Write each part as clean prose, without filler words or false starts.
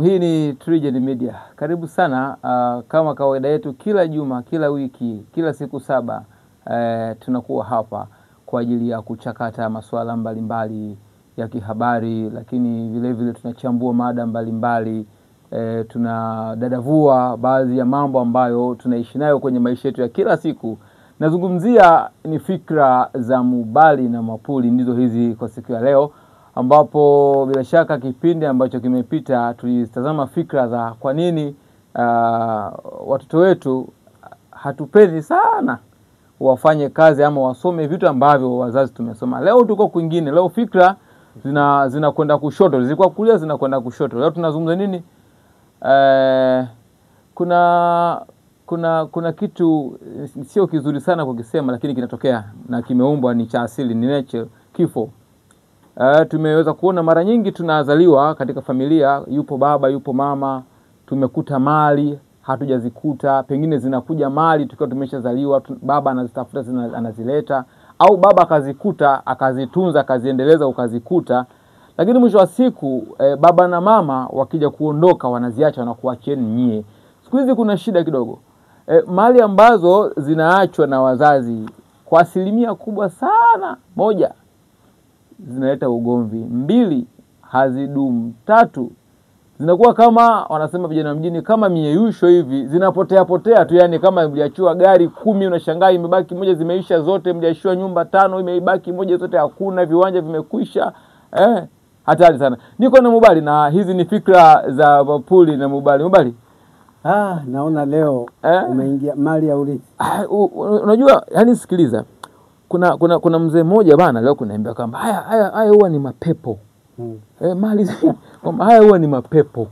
Hii ni TriGen Media. Karibu sana. Kama kawaida yetu kila juma, kila wiki, kila siku 7 tunakuwa hapa kwa ajili ya kuchakata masuala mbalimbali ya kihabari, lakini vile vile tunachambua mada mbalimbali, tunadadavua baadhi ya mambo ambayo tunaishi nayo kwenye maisha yetu ya kila siku. Nazungumzia ni fikra za Mubali na Mapuli, ndizo hizi kwa siku ya leo, ambapo bila shaka kipindi ambacho kimepita tulitazama fikra za kwa nini watoto wetu hatupendi sana wafanye kazi ama wasome vitu ambavyo wazazi tumesoma. Leo tuko kwingine. Leo fikra zinakwenda kushoto, zilikuwa kulia zinakwenda kushoto. Leo tunazungumza nini? Kuna kitu sio kizuri sana kukisema, lakini kinatokea na kimeumbwa, ni cha asili, ni nature, kifo. Tumeweza kuona mara nyingi tunazaliwa katika familia, yupo baba, yupo mama, tumekuta mali, hatujazikuta, pengine zinakuja mali tukiwa tumeshazaliwa, baba anazitafuta, anazileta, au baba akazikuta, akazitunza, akaziendeleza, ukazikuta, lakini mwisho wa siku baba na mama wakija kuondoka wanaziacha na kuachieni nyie. Siku hizi kuna shida kidogo. Mali ambazo zinaachwa na wazazi kwa asilimia kubwa sana: 1, zinaleta ugomvi; 2, hazidumu; 3, zinakuwa kama wanasema vijana mjini, kama mieyusho hivi, zinapotea potea tu. Yani kama mliachua gari 10 unashangaa imebaki moja, zimeisha zote. Mliachua nyumba 5 imebaki moja, zote hakuna, viwanja vimekwisha. Hatari sana. Niko na Mubali na hizi ni fikra za Mapuli na Mubali. Mubali, naona leo umeingia mali ya urithi. Unajua, yani sikiliza, kuna mzee mmoja bana leo kuniambia kwamba haya huwa ni mapepo. Mali kwamba haya huwa ni mapepo.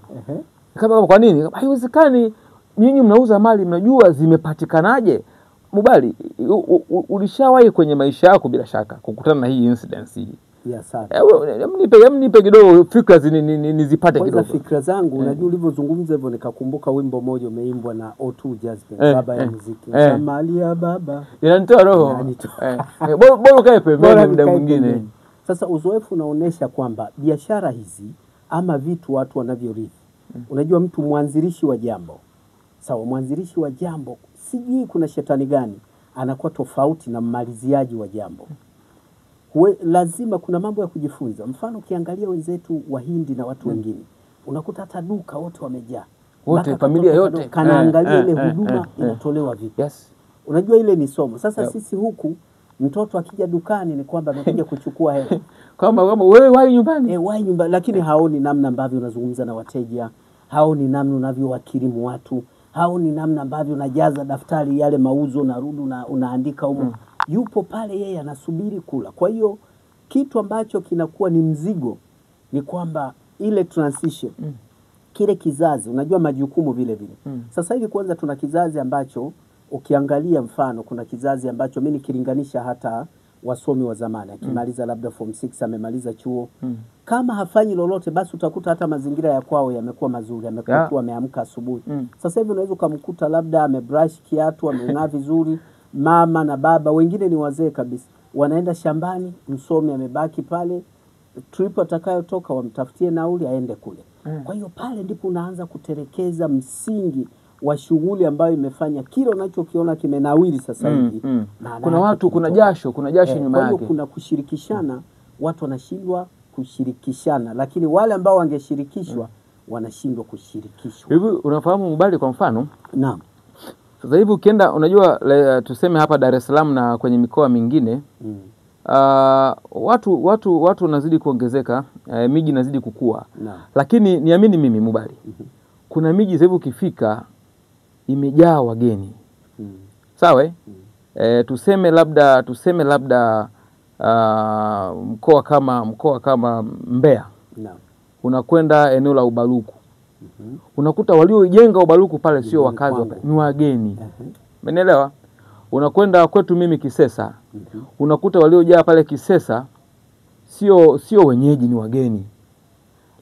Kama kwa nini? Haiwezekani, nyinyi mnauza mali, mnajua zimepatikanaje? Mubali, ulishawahi kwenye maisha yako bila shaka kukutana na hii incident hii? Sana. Mnipe kidogo fikra nizipate kidogo. Kwanza fikra zangu, unajua ulivyozungumza hivyo nikakumbuka wimbo mmoja umeimbwa na O2 Jazz Band, baba ya muziki. Mali ya baba inanitoa roho. Bora kae pembeni muda mwingine. Sasa uzoefu unaonesha kwamba biashara hizi ama vitu watu wanavyorithi. Unajua mtu mwanzilishi wa jambo. Sawa, mwanzilishi wa jambo, sijui kuna shetani gani anakuwa tofauti na mmaliziaji wa jambo. Lazima kuna mambo ya kujifunza. Mfano ukiangalia wenzetu Wahindi na watu wengine, unakuta hata duka wote wamejaa. Wote familia yote kanaangalia ile huduma inatolewa vipi. Yes. Unajua ile ni somo. Sasa sisi huku mtoto akija dukani ni kwamba amekuja kuchukua hela. Kama wewe wahi nyumbani. Wahi nyumbani, lakini haoni namna ambavyo unazungumza na wateja, haoni namna unavyowakirimu watu, haoni namna ambavyo unajaza daftari yale mauzo na rudi unaandika huko. Yupo pale yeye anasubiri kula. Kwa hiyo kitu ambacho kinakuwa ni mzigo ni kwamba ile transition, kile kizazi, unajua majukumu vile vile. Sasa hivi kwanza tuna kizazi ambacho ukiangalia, mfano kuna kizazi ambacho mimi nikilinganisha hata wasomi wa zamani, akimaliza labda form 6 amemaliza chuo, kama hafanyi lolote basi utakuta hata mazingira ya kwao yamekuwa mazuri, amekuwa ameamka asubuhi. Sasa hivi unaweza kumkuta labda amebrush kiatu, ameng'aa vizuri, mama na baba wengine ni wazee kabisa, wanaenda shambani, msomi amebaki pale, trip atakayotoka wamtafutie nauli aende kule. Kwa hiyo pale ndipo unaanza kuterekeza msingi wa shughuli ambayo imefanya kile unachokiona kimenawiri sasa hivi. Kuna watu, kuna jasho nyuma yake. Kwa hiyo kuna kushirikishana, watu wanashindwa kushirikishana, lakini wale ambao wangeshirikishwa wanashindwa kushirikishwa. Hivi unafahamu Mubali, kwa mfano? Naam. Sasa hivi ukienda, unajua tuseme hapa Dar es Salaam na kwenye mikoa mingine, watu wanazidi kuongezeka, miji inazidi kukua. Lakini niamini mimi Mubali, kuna miji sasa hivi ukifika imejaa wageni. Sawa? Tuseme labda mkoa kama Mbeya. Unakwenda eneo la Ubaruku. Unakuta waliojenga Ubaruku pale sio wakazi wa pale, ni wageni. Umeelewa? Unakwenda kwetu mimi Kisesa. Unakuta waliojaa pale Kisesa sio wenyeji, ni wageni.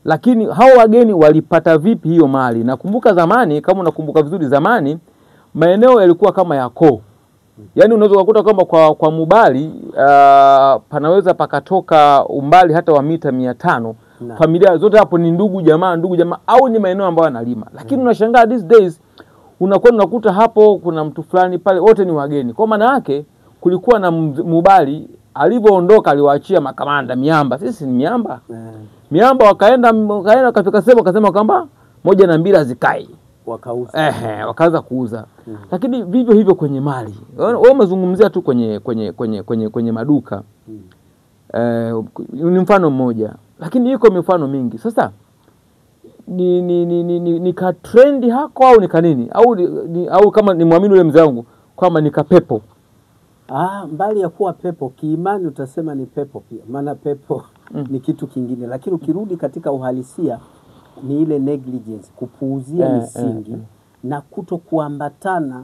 Lakini hao wageni walipata vipi hiyo mali? Nakumbuka zamani, kama unakumbuka vizuri, zamani maeneo yalikuwa kama yako. Yaani unaweza kukuta kwamba kwa Mubali panaweza pakatoka umbali hata wa mita 500 familia zote hapo ni ndugu jamaa au ni maeneo ambayo analima. Lakini unashangaa these days unakuta hapo kuna mtu fulani pale, wote ni wageni. Kwa maana yake kulikuwa na Mubali alivyoondoka aliwaachia makamanda miamba. Sisi ni miamba. Miamba wakaenda kafika sema wakasema kwamba 1 na 2 zikai. Wakauza. Wakaanza kuuza. Lakini vivyo hivyo kwenye mali. Wewe umezungumzia tu kwenye maduka. Ni mfano mmoja. Lakini iko mifano mingi. Sasa ni ka trendi hako au ni kanini? Au kama ni muamini ule mzee wangu kwamba ni kapepo. Mbali ya kuwa pepo kiimani utasema ni pepo pia. Maana pepo ni kitu kingine, lakini ukirudi katika uhalisia ni ile negligence, kupuuzia misingi na kutokuambatana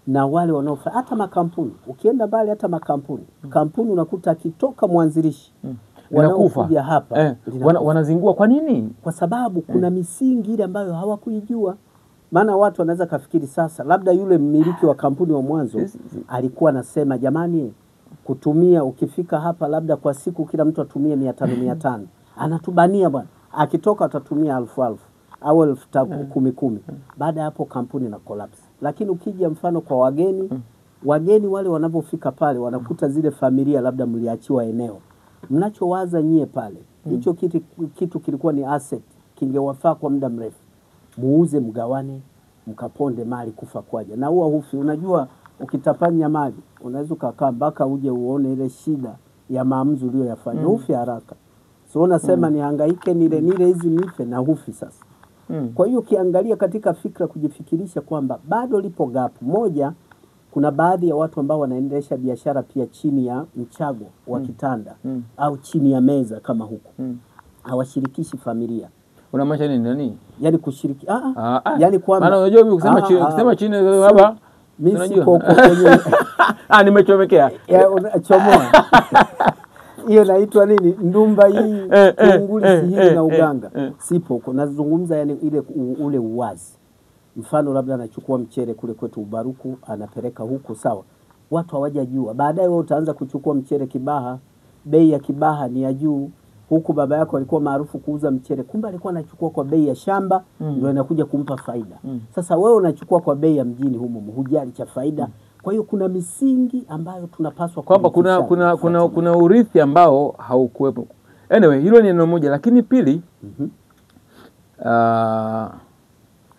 na wale wanaofanya. Hata makampuni, ukienda mbali hata kampuni unakuta akitoka mwanzilishi wanaokuja hapa wanazingua. Kwa nini? Kwa sababu kuna misingi ile ambayo hawakuijua. Maana watu wanaweza kafikiri sasa labda yule mmiliki wa kampuni wa mwanzo alikuwa anasema jamani, kutumia ukifika hapa labda kwa siku kila mtu atumie 500 anatubania bwana, akitoka atatumia 1000 au 10,000. Baada hapo kampuni na collapse. Lakini ukija mfano kwa wageni wale wanapofika pale wanakuta zile familia labda mliachiwa eneo, mnachowaza nyie pale hicho kitu kilikuwa ni asset, kingewafaa kwa muda mrefu, muuze, mgawane, mkaponde mali kufa kwaja. Na huwa hufi. Unajua ukitapanya mali unaweza kukaa mpaka uje uone ile shida ya maamuzi uliyoyafanya. Hufi haraka. So unasema nihangaike nile hizi nife na hufi sasa. Kwa hiyo ukiangalia katika fikra kujifikirisha kwamba bado lipo gap moja, kuna baadhi ya watu ambao wanaendesha biashara pia chini ya mchago wa kitanda au chini ya meza kama huku. Hawashirikishi familia. Unamaanisha nini? Yaani kushiriki. Yaani kwamba maana unajua mimi kusema chini baba mimi siko kwenye nimechomekea. Chomoa. Hiyo inaitwa nini? Ndumba hii, unguli hii na uganga. Sipo huko. Nazungumza yani ile ule uwazi. Mfano labda anachukua mchere kule kwetu Ubaruku anapeleka huku, sawa. Watu hawajajua. Baadaye wewe utaanza kuchukua mchere Kibaha, bei ya Kibaha ni ya juu. Huku baba yako alikuwa maarufu kuuza mchere, kumbe alikuwa anachukua kwa bei ya shamba ndio inakuja kumpa faida. Sasa wewe unachukua kwa bei ya mjini humo, hujali cha faida. Kwa hiyo kuna misingi ambayo tunapaswa kwamba kuna urithi ambao haukuwepo. Anyway, hilo ni neno moja, lakini pili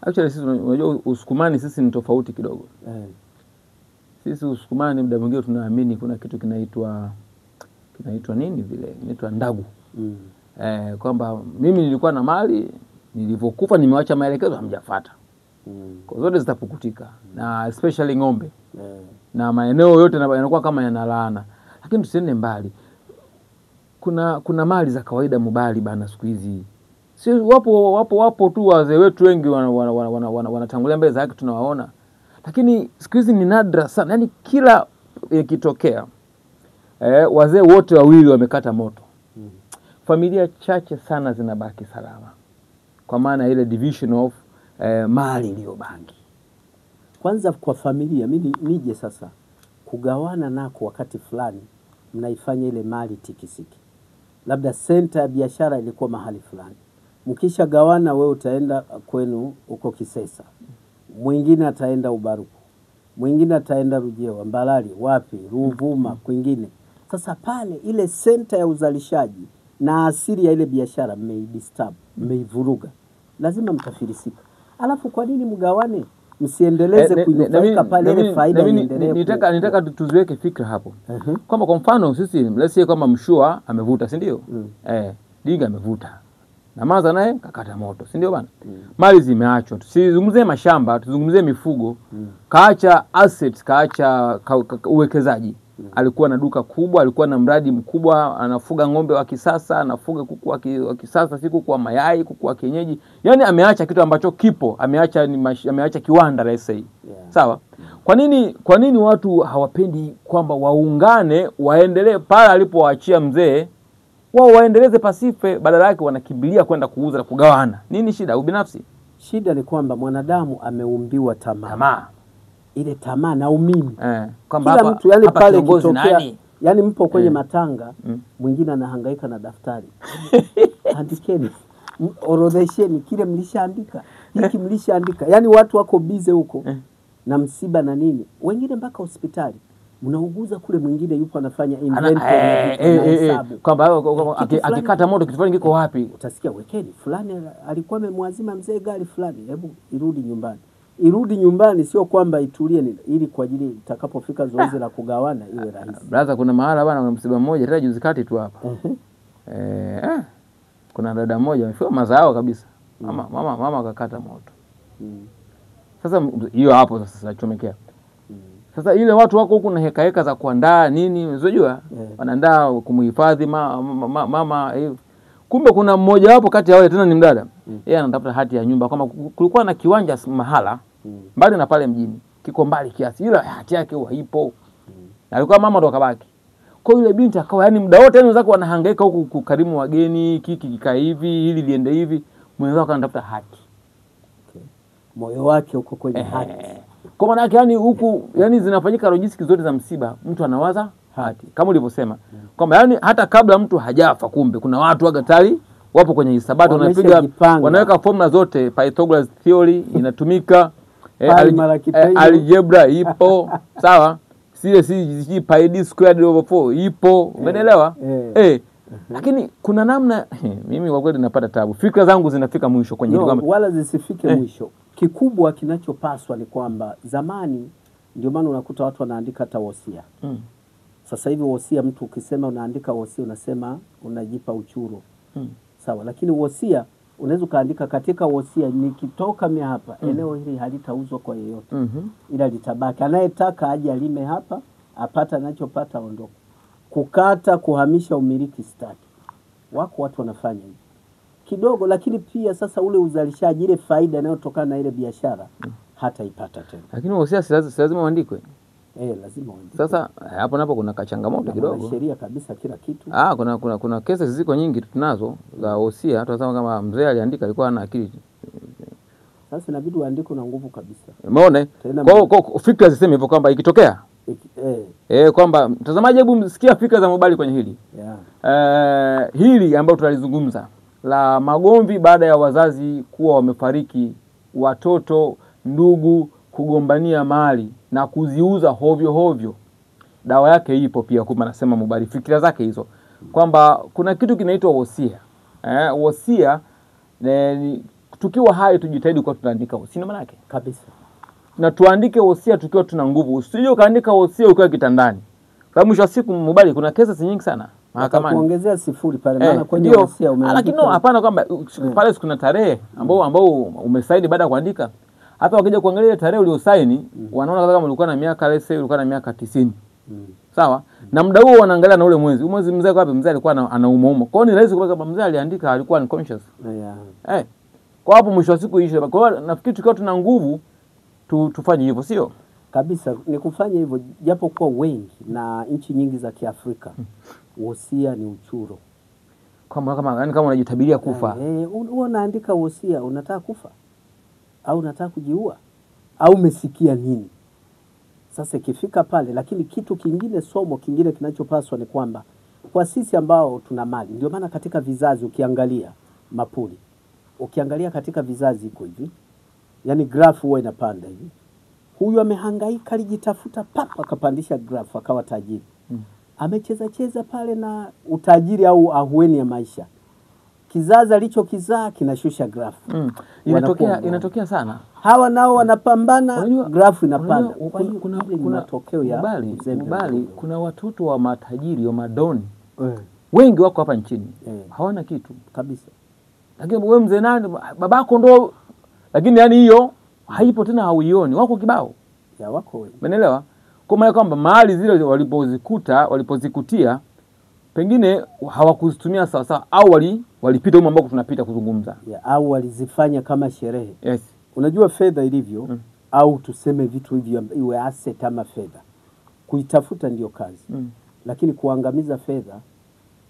actually sisi unajua Usukumani sisi ni tofauti kidogo. Sisi Usukumani muda mwingine tunaamini kuna kitu kinaitwa nini vile? Inaitwa ndagu. Kwamba mimi nilikuwa na mali, nilivyokufa nimewacha maelekezo hamjafuata. Kwa zote zitapukutika, na especially ng'ombe. Na maeneo yote yanakuwa kama yanalaana. Lakini tusiende mbali. Kuna mali za kawaida Mubali bana siku hizi. Si wapo tu wazee wetu wengi wanatangulia mbele za haki tunawaona. Lakini siku hizi ni nadra sana. Yaani kila ikitokea wazee wote wawili wamekata moto. Familia chache sana zinabaki salama. Kwa maana ile division of mali iliyobaki. Kwanza kwa familia, mimi nije sasa kugawana nako wakati fulani mnaifanya ile mali tikisiki. Labda senta ya biashara ilikuwa mahali fulani. Mkisha gawana wewe utaenda kwenu uko Kisesa. Mwingine ataenda Ubaruku. Mwingine ataenda Rujewa, Mbalali, wapi, Ruvuma, kwingine. Sasa pale ile senta ya uzalishaji na asili ya ile biashara mmeidisturb, mmeivuruga. Lazima mtafilisika. Alafu kwa nini mgawane? Msiendeleze kuinufaika pale ile faida iendelee. Nitaka tuziweke fikra hapo. Kwamba kwa mfano sisi let's say kama Mshua amevuta, si ndio? Dinga amevuta. Na Maza naye kakata moto, si ndio bana? Mali zimeachwa. Tusizungumzie mashamba, tuzungumzie mifugo. Kaacha assets, kaacha uwekezaji. Alikuwa na duka kubwa, alikuwa na mradi mkubwa, anafuga ng'ombe wa kisasa, anafuga kuku wa kisasa, si kuku wa mayai, kuku wa kienyeji. Yaani ameacha kitu ambacho kipo, ameacha kiwanda let's say. Sawa? Kwa nini watu hawapendi kwamba waungane, waendelee pale alipowaachia mzee? Wao waendeleze pasife, badala yake wanakimbilia kwenda kuuza na kugawana. Nini shida? Ubinafsi. Shida ni kwamba mwanadamu ameumbiwa tamaa. Ile tamaa na umimi. Kwamba kila mtu yani pale kitokea, yani mpo kwenye matanga, mwingine anahangaika na daftari. andikeni, orodhesheni kile mlishaandika, hiki mlishaandika. Yani watu wako bize huko na msiba na nini, wengine mpaka hospitali mnauguza kule, mwingine yupo anafanya inventory kwamba akikata moto kitu fulani kiko wapi, utasikia wekeni fulani alikuwa amemwazima mzee gari fulani, hebu irudi nyumbani. Irudi nyumbani sio kwamba itulie, ili kwa ajili itakapofika zoezi la kugawana iwe rahisi. Brother, kuna mahala bwana, kuna msiba mmoja tena juzi kati tu hapa. Kuna dada mmoja amefika mazao kabisa. Mama akakata moto. Sasa hiyo hapo sasa chomekea. Sasa ile watu wako huku na heka za kuandaa nini, unajua? Wanaandaa kumhifadhi mama hiyo. Kumbe kuna mmoja wapo kati ya wale tena ni mdada. Yeye anatafuta hati ya nyumba, kama kulikuwa na kiwanja mahala mbali na pale mjini, kiko mbali kiasi, ila hati yake haipo. Na alikuwa mama ndo kabaki. Kwa yule binti akawa yani muda wote wenzake wanahangaika huku kukarimu wageni, kiki kika hivi, hili liende hivi, mwenzao anatafuta hati. Moyo wake uko kwenye hati. Kwa maana yake yani huku yani zinafanyika logistics zote za msiba, mtu anawaza hati. Kama ulivyosema kwamba yani hata kabla mtu hajafa, kumbe kuna watu wagatari wapo kwenye hisabati, wanapiga wanaweka formula zote, Pythagoras theory inatumika, algebra ipo, sawa, si pi d squared over 4 ipo, umeelewa? Lakini kuna namna mimi kwa kweli napata tabu, fikra zangu zinafika mwisho kwenye kwamba wala zisifike mwisho. Kikubwa kinachopaswa ni kwamba zamani, ndio maana unakuta watu wanaandika hata wosia. Sasa hivi wosia, mtu ukisema unaandika wosia unasema unajipa uchuro. Sawa, lakini wosia unaweza kaandika katika wosia, nikitoka mimi hapa eneo hili halitauzwa kwa yeyote, ila litabaki, anayetaka aje alime hapa, apata anachopata ondoka. Kukata, kuhamisha umiliki staki. Wako watu wanafanya hivi kidogo, lakini pia sasa ule uzalishaji, ile faida inayotokana na ile biashara hata ipata tena. Lakini wosia si lazima uandikwe. Lazima uandikwe. Sasa hapo napo kuna kachangamoto kidogo. Sheria kabisa kila kitu. Kuna kesi ziko nyingi tunazo za wosia, tunasema kama mzee aliandika alikuwa ana akili. Sasa inabidi uandike na nguvu kabisa. Umeona? Kwa fikra ziseme hivyo kwamba ikitokea kwamba mtazamaji, hebu msikia fikra za Mubali kwenye hili. Hili ambalo tunalizungumza la magomvi baada ya wazazi kuwa wamefariki, watoto, ndugu kugombania mali na kuziuza hovyo hovyo. Dawa yake ipo pia, kama anasema Mubali, fikra zake hizo kwamba kuna kitu kinaitwa wosia. Wosia ni tukiwa hai tujitahidi kwa tunaandika wosia, maana yake kabisa. Na tuandike wosia tukiwa tuna nguvu. Usije kaandika wosia ukiwa kitandani. Kwa mwisho wa siku Mubali, kuna kesi nyingi sana mahakamani. Kuongezea sifuri pale, maana kwenye wosia umeandika. Lakini hapana kwamba pale kuna tarehe ambao umesaini baada ya kuandika. Hata wakija kuangalia tarehe uliosaini, wanaona kama ulikuwa na miaka lese, ulikuwa na miaka 90. Sawa? Na muda huo wanaangalia na ule mwezi. Mwezi mzee kwa wapi? Mzee alikuwa anauma. Kwa hiyo ni rahisi kwa sababu mzee aliandika alikuwa unconscious. Kwa hapo mwisho wa siku ishe. Kwa hiyo nafikiri tukiwa tuna nguvu tufanye hivyo, sio? Kabisa, ni kufanya hivyo, japo kwa wengi na nchi nyingi za Kiafrika wosia ni uchuro. Kama unajitabiria kufa. Unaandika wosia, unataka kufa au unataka kujiua au umesikia nini? Sasa ikifika pale, lakini kitu kingine, somo kingine kinachopaswa ni kwamba kwa sisi ambao tuna mali, ndio maana katika vizazi ukiangalia Mapuli, ukiangalia katika vizazi iko hivi, yani graph huwa inapanda hivi. Huyu amehangaika, alijitafuta papa, akapandisha graph akawa tajiri. Amecheza pale na utajiri au ahueni ya maisha. Kizazi alichokizaa kinashusha graph. Inatokea sana. Hawa nao wanapambana, graph inapanda. Kuna matokeo ya Mubali, kuna watoto wa matajiri wa madoni wengi wako hapa nchini, hawana kitu kabisa. Lakini wewe mzee nani, babako ndo, lakini yani hiyo haipo tena, hauioni. Wako kibao wako wengi, umeelewa? Kwa maana kwamba mahali zile walipozikutia pengine hawakuzitumia sawa sawa, au walipita huko ambako tunapita kuzungumza, au walizifanya kama sherehe. Unajua fedha ilivyo, au tuseme vitu hivyo, iwe asset ama fedha, kuitafuta ndio kazi. Lakini kuangamiza fedha,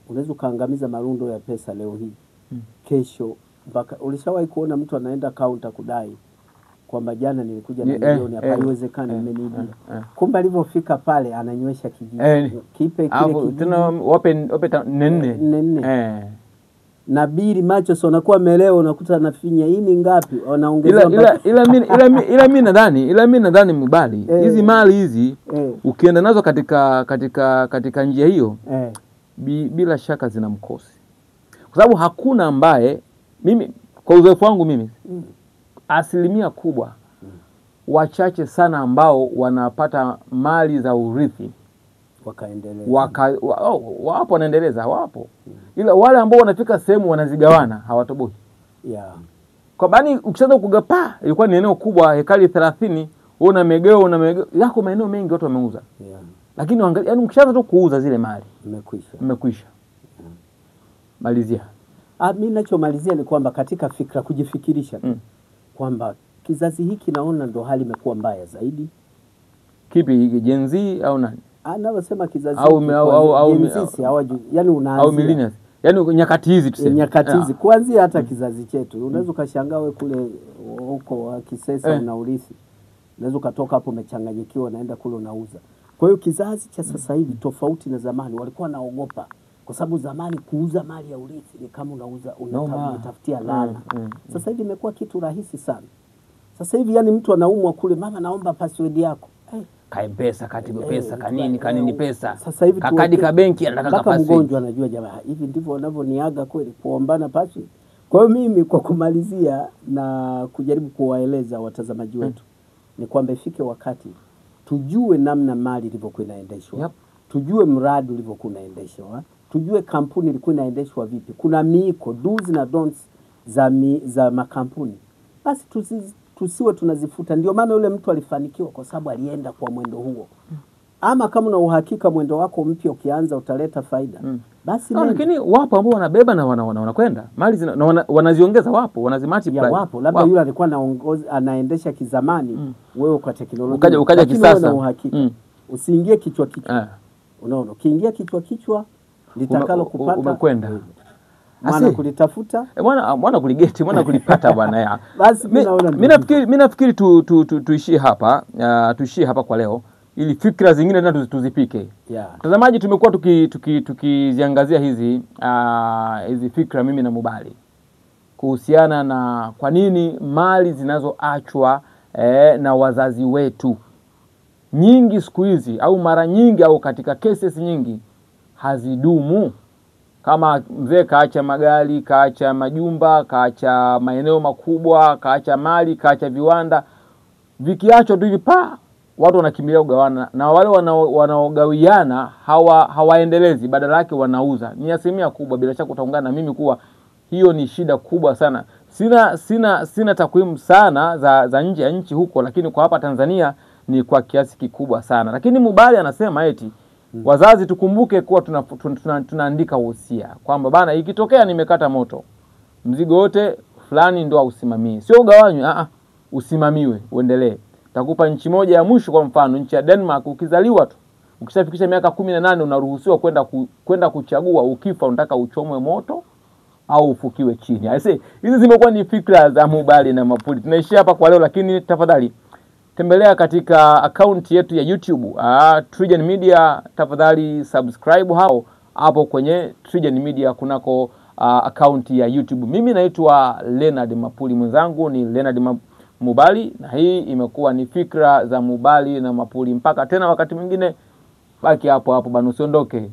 unaweza kaangamiza marundo ya pesa leo hii, kesho mpaka ulishawahi kuona mtu anaenda counter kudai kwamba jana nilikuja na milioni hapa, haiwezekani, mmeniibia. Kumbe alivyofika pale ananywesha kijiji, kipe kile kijiji tena wape nene. na bili macho sio unakuwa meleo unakuta anafinya hii ni ngapi wanaongeza ila mimi nadhani Mubali hizi mali hizi ukienda nazo katika njia hiyo bila shaka zina mkosi, kwa sababu hakuna ambaye, mimi kwa uzoefu wangu mimi asilimia kubwa wachache sana ambao wanapata mali za urithi wakaendeleza wapo wanaendeleza wapo, ila wale ambao wanafika sehemu wanazigawana hawatoboi. Kwa bani ukishaanza kugapa, ilikuwa ni eneo kubwa hekali 30, una megeo yako maeneo mengi watu wameuza. Lakini angalia, yani ukishaanza tu kuuza zile mali imekwisha. Malizia. Mimi ninachomalizia ni kwamba katika fikra kujifikirisha kwamba kizazi hiki naona ndo hali imekuwa mbaya zaidi. Kipi hiki, Gen Z au nani? Anasema kizazi yani unaanzia au millennials, yani nyakati hizi tuseme, nyakati hizi kuanzia hata kizazi chetu. Unaweza ukashangaa wewe kule huko Kisesa unaurithi, unaweza ukatoka hapo umechanganyikiwa naenda kule unauza. Kwa hiyo kizazi cha sasa hivi tofauti na zamani, walikuwa naogopa kwa sababu zamani kuuza mali ya urithi ni kama unatafutia lana. Sasa hivi imekuwa kitu rahisi sana. Sasa hivi yani mtu anaumwa kule, mama naomba password yako. Kai pesa, katibu pesa, kanini pesa. Sasa hivi kakadi ka benki anataka password. Mgonjwa anajua jamaa, hivi ndivyo wanavyoniaga kweli kuombana password. Kwa hiyo mimi kwa kumalizia na kujaribu kuwaeleza watazamaji wetu ni kwamba ifike wakati tujue namna mali ilivyokuwa inaendeshwa. Tujue mradi ulivyokuwa unaendeshwa. Tujue kampuni ilikuwa inaendeshwa vipi. Kuna miiko, do's na don'ts za makampuni. Basi tusiwe tunazifuta. Ndio maana yule mtu alifanikiwa kwa sababu alienda kwa mwendo huo. Ama kama una uhakika mwendo wako mpya ukianza utaleta faida. Basi lakini wapo ambao wanabeba na wanakwenda. Mali wanaziongeza, wapo, wanazimultiply. Wapo, labda yule alikuwa anaendesha kizamani, wewe kwa teknolojia. Ukaja kisasa. Uhakika. Usiingie kichwa. Unaona, ukiingia kichwa litakalo kupata umekwenda. Mwana kulitafuta, mwana kuligeti, mwana kulipata bwana ya. Basi mimi nafikiri tuishie hapa, tuishie hapa kwa leo ili fikra zingine tena tuzipike. Mtazamaji, tumekuwa tukiziangazia hizi fikra mimi na Mubali kuhusiana na kwa nini mali zinazoachwa na wazazi wetu nyingi siku hizi au mara nyingi au katika cases nyingi hazidumu. Kama mzee kaacha magari, kaacha majumba, kaacha maeneo makubwa, kaacha mali, kaacha viwanda, vikiachwa tu hivi watu wanakimbilia kugawana, na wale wanaogawiana hawaendelezi, badala yake wanauza. Ni asilimia kubwa, bila shaka utaungana na mimi kuwa hiyo ni shida kubwa sana. Sina takwimu sana za nje ya nchi huko, lakini kwa hapa Tanzania ni kwa kiasi kikubwa sana. Lakini Mubali anasema eti wazazi tukumbuke kuwa tunaandika wosia kwamba bana, ikitokea nimekata moto, mzigo wote fulani ndo usimamie, sio ugawanywe, usimamiwe uendelee. Takupa nchi moja ya mwisho, kwa mfano nchi ya Denmark, ukizaliwa tu ukishafikisha miaka 18 unaruhusiwa kwenda kuchagua ukifa unataka uchomwe moto au ufukiwe chini. Hizi zimekuwa ni fikra za Mubali na Mapuli. Tunaishia hapa kwa leo, lakini tafadhali tembelea katika account yetu ya YouTube TriGen Media. Tafadhali subscribe hapo kwenye TriGen Media kunako account ya YouTube. Mimi naitwa Leonard Mapuli, mwenzangu ni Leonard Mubali, na hii imekuwa ni fikra za Mubali na Mapuli. Mpaka tena wakati mwingine, baki hapo bana, usiondoke.